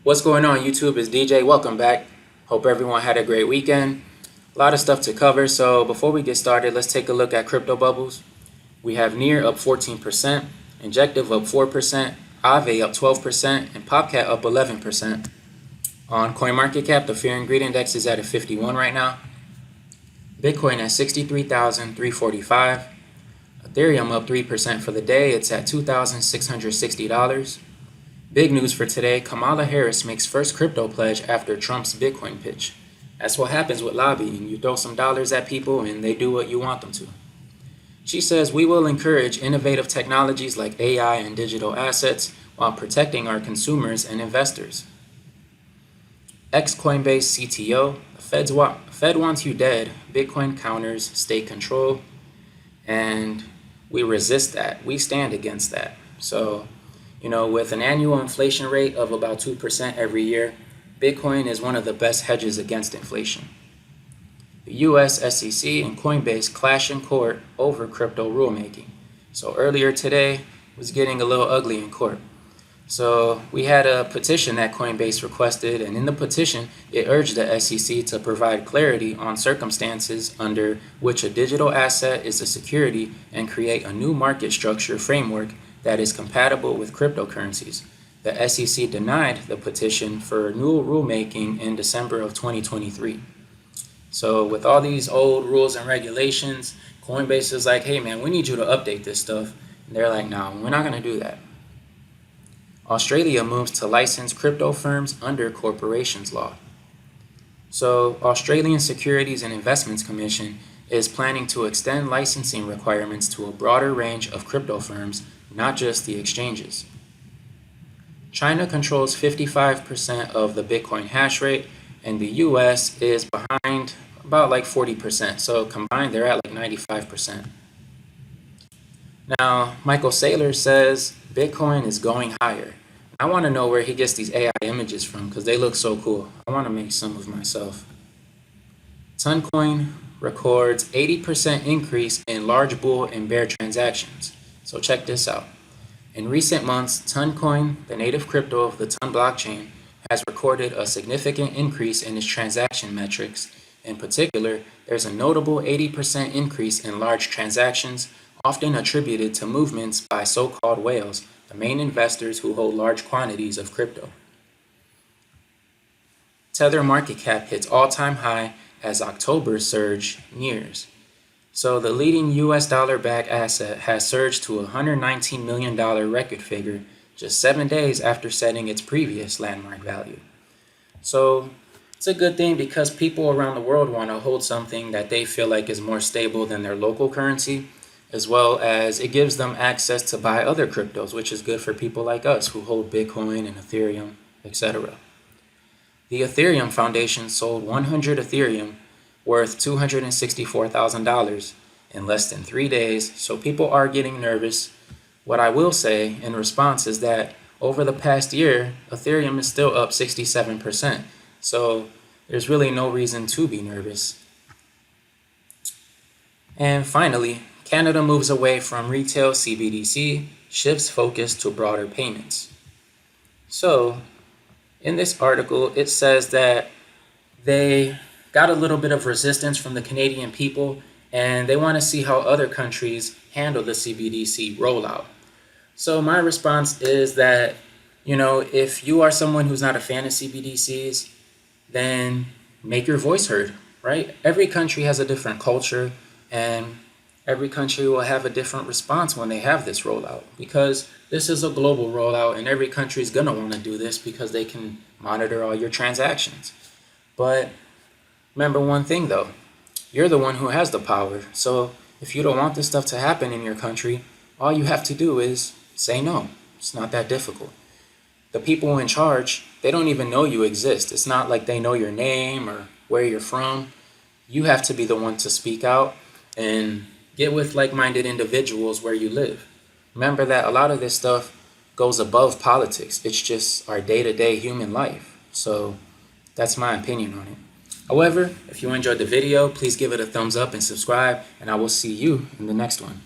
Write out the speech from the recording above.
What's going on, YouTube? It's DJ. Welcome back. Hope everyone had a great weekend. A lot of stuff to cover, so before we get started, let's take a look at crypto bubbles. We have Near up 14%, Injective up 4%, Aave up 12%, and Popcat up 11%. On CoinMarketCap, the Fear and Greed Index is at a 51 right now. Bitcoin at 63,345. Ethereum up 3% for the day. It's at $2,660. Big news for today, Kamala Harris makes first crypto pledge after Trump's Bitcoin pitch. That's what happens with lobbying. You throw some dollars at people and they do what you want them to. She says we will encourage innovative technologies like AI and digital assets while protecting our consumers and investors. Ex-Coinbase CTO, the Fed wants you dead, Bitcoin counters state control, and we resist that. We stand against that. So, with an annual inflation rate of about 2% every year, Bitcoin is one of the best hedges against inflation. The US SEC and Coinbase clash in court over crypto rulemaking. So earlier today was getting a little ugly in court. So we had a petition that Coinbase requested, and in the petition, it urged the SEC to provide clarity on circumstances under which a digital asset is a security and create a new market structure framework that is compatible with cryptocurrencies. The SEC denied the petition for new rulemaking in December of 2023. So with all these old rules and regulations, Coinbase is like, hey man, we need you to update this stuff. And they're like, no, we're not going to do that. Australia moves to license crypto firms under corporations law. So Australian Securities and Investments Commission is planning to extend licensing requirements to a broader range of crypto firms, not just the exchanges. China controls 55% of the Bitcoin hash rate, and the US is behind about like 40%. So combined, they're at like 95%. Now, Michael Saylor says Bitcoin is going higher. I want to know where he gets these AI images from because they look so cool. I want to make some of myself. Toncoin records 80% increase in large bull and bear transactions. So check this out. In recent months, Toncoin, the native crypto of the Ton blockchain, has recorded a significant increase in its transaction metrics. In particular, there's a notable 80% increase in large transactions, often attributed to movements by so-called whales, the main investors who hold large quantities of crypto. Tether market cap hits all-time high as October's surge nears. So the leading US dollar-backed asset has surged to a $119 million record figure just 7 days after setting its previous landmark value. So it's a good thing because people around the world want to hold something that they feel like is more stable than their local currency, as well as it gives them access to buy other cryptos, which is good for people like us who hold Bitcoin and Ethereum, etc. The Ethereum Foundation sold 100 Ethereum worth $264,000 in less than 3 days, so people are getting nervous. What I will say in response is that over the past year, Ethereum is still up 67%, so there's really no reason to be nervous. And finally, Canada moves away from retail CBDC, shifts focus to broader payments. So, in this article, it says that they got a little bit of resistance from the Canadian people, and they want to see how other countries handle the CBDC rollout. So my response is that, if you are someone who's not a fan of CBDCs, then make your voice heard, right? Every country has a different culture, and every country will have a different response when they have this rollout, because this is a global rollout and every country is going to want to do this because they can monitor all your transactions. But remember one thing though, you're the one who has the power. So if you don't want this stuff to happen in your country, all you have to do is say no. It's not that difficult. The people in charge, they don't even know you exist. It's not like they know your name or where you're from. You have to be the one to speak out and get with like-minded individuals where you live. Remember that a lot of this stuff goes above politics. It's just our day-to-day human life. So that's my opinion on it. However, if you enjoyed the video, please give it a thumbs up and subscribe, and I will see you in the next one.